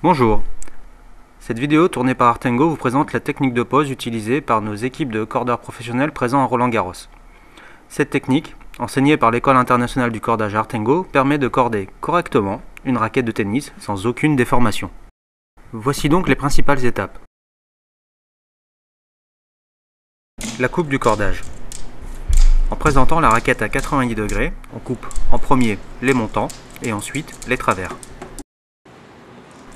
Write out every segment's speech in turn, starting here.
Bonjour, cette vidéo tournée par Artengo vous présente la technique de pose utilisée par nos équipes de cordeurs professionnels présents à Roland-Garros. Cette technique, enseignée par l'École internationale du cordage Artengo, permet de corder correctement une raquette de tennis sans aucune déformation. Voici donc les principales étapes. La coupe du cordage. En présentant la raquette à 90 degrés, on coupe en premier les montants et ensuite les travers.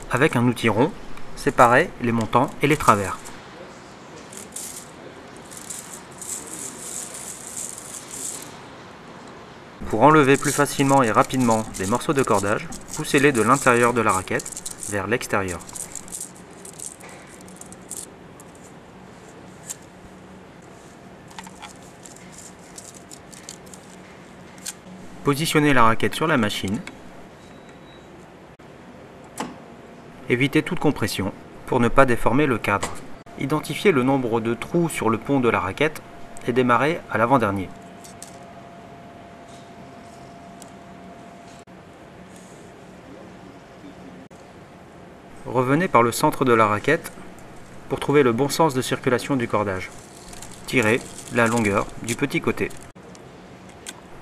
Avec un outil rond, séparer les montants et les travers. Pour enlever plus facilement et rapidement des morceaux de cordage, poussez-les de l'intérieur de la raquette vers l'extérieur. Positionnez la raquette sur la machine. Évitez toute compression pour ne pas déformer le cadre. Identifiez le nombre de trous sur le pont de la raquette et démarrez à l'avant-dernier. Revenez par le centre de la raquette pour trouver le bon sens de circulation du cordage. Tirez la longueur du petit côté.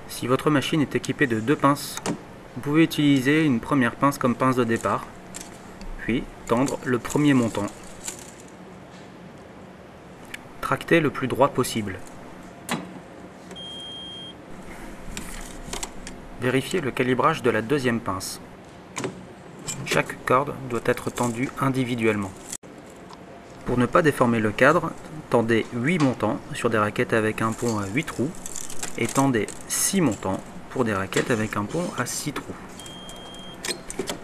Si votre machine est équipée de 2 pinces, vous pouvez utiliser une première pince comme pince de départ, puis tendre le premier montant. Tractez le plus droit possible. Vérifiez le calibrage de la deuxième pince. Chaque corde doit être tendue individuellement. Pour ne pas déformer le cadre, tendez 8 montants sur des raquettes avec un pont à 8 trous et tendez 6 montants pour des raquettes avec un pont à 6 trous.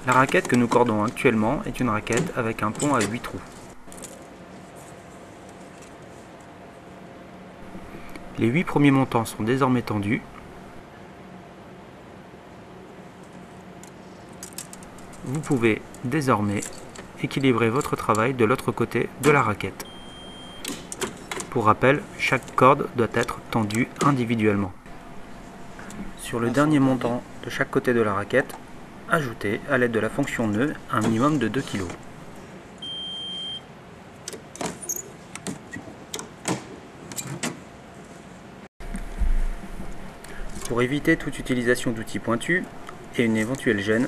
La raquette que nous cordons actuellement est une raquette avec un pont à 8 trous. Les 8 premiers montants sont désormais tendus. Vous pouvez désormais équilibrer votre travail de l'autre côté de la raquette. Pour rappel, chaque corde doit être tendue individuellement. Sur le dernier montant de chaque côté de la raquette, ajoutez à l'aide de la fonction nœud un minimum de 2 kg. Pour éviter toute utilisation d'outils pointus et une éventuelle gêne,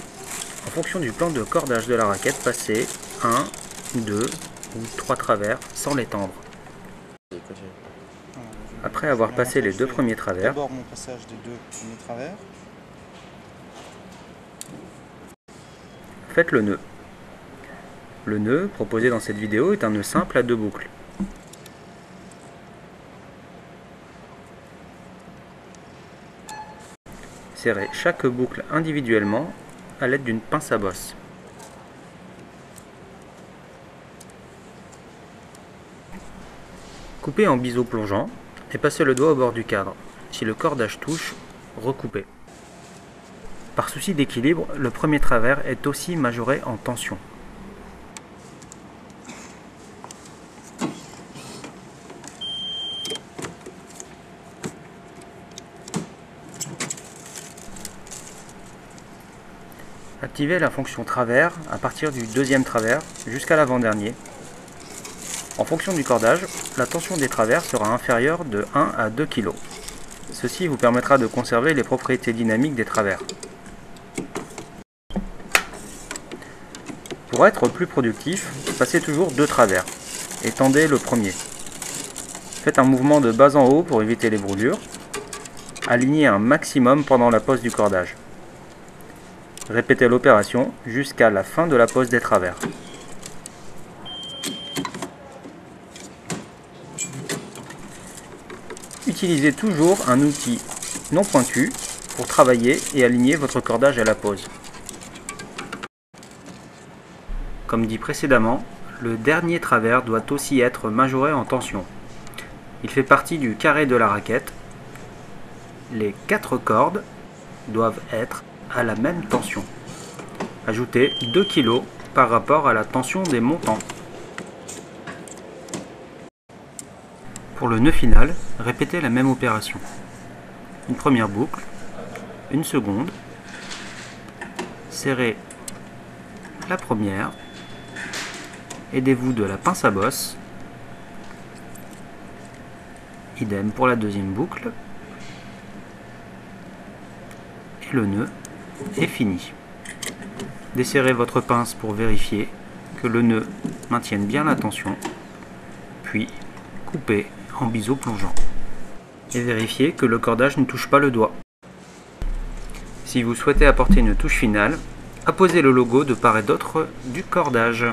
en fonction du plan de cordage de la raquette, passez 1, 2 ou 3 travers sans les tendre. Après avoir passé les 2 premiers travers, d'abord mon passage des 2 premiers travers. Faites le nœud. Le nœud proposé dans cette vidéo est un nœud simple à 2 boucles. Serrez chaque boucle individuellement à l'aide d'une pince à bosse. Coupez en biseau plongeant et passez le doigt au bord du cadre. Si le cordage touche, recoupez. Par souci d'équilibre, le premier travers est aussi majoré en tension. Activez la fonction travers à partir du deuxième travers jusqu'à l'avant-dernier. En fonction du cordage, la tension des travers sera inférieure de 1 à 2 kg. Ceci vous permettra de conserver les propriétés dynamiques des travers. Pour être plus productif, passez toujours 2 travers et tendez le premier. Faites un mouvement de bas en haut pour éviter les brûlures. Alignez un maximum pendant la pose du cordage. Répétez l'opération jusqu'à la fin de la pose des travers. Utilisez toujours un outil non pointu pour travailler et aligner votre cordage à la pose. Comme dit précédemment, le dernier travers doit aussi être majoré en tension. Il fait partie du carré de la raquette. Les 4 cordes doivent être à la même tension. Ajoutez 2 kg par rapport à la tension des montants. Pour le nœud final, répétez la même opération. Une première boucle, une seconde, serrez la première Aidez-vous de la pince à bosse. Idem pour la deuxième boucle. Et le nœud est fini. Desserrez votre pince pour vérifier que le nœud maintienne bien la tension, puis coupez en biseau plongeant. Et vérifiez que le cordage ne touche pas le doigt. Si vous souhaitez apporter une touche finale, apposez le logo de part et d'autre du cordage.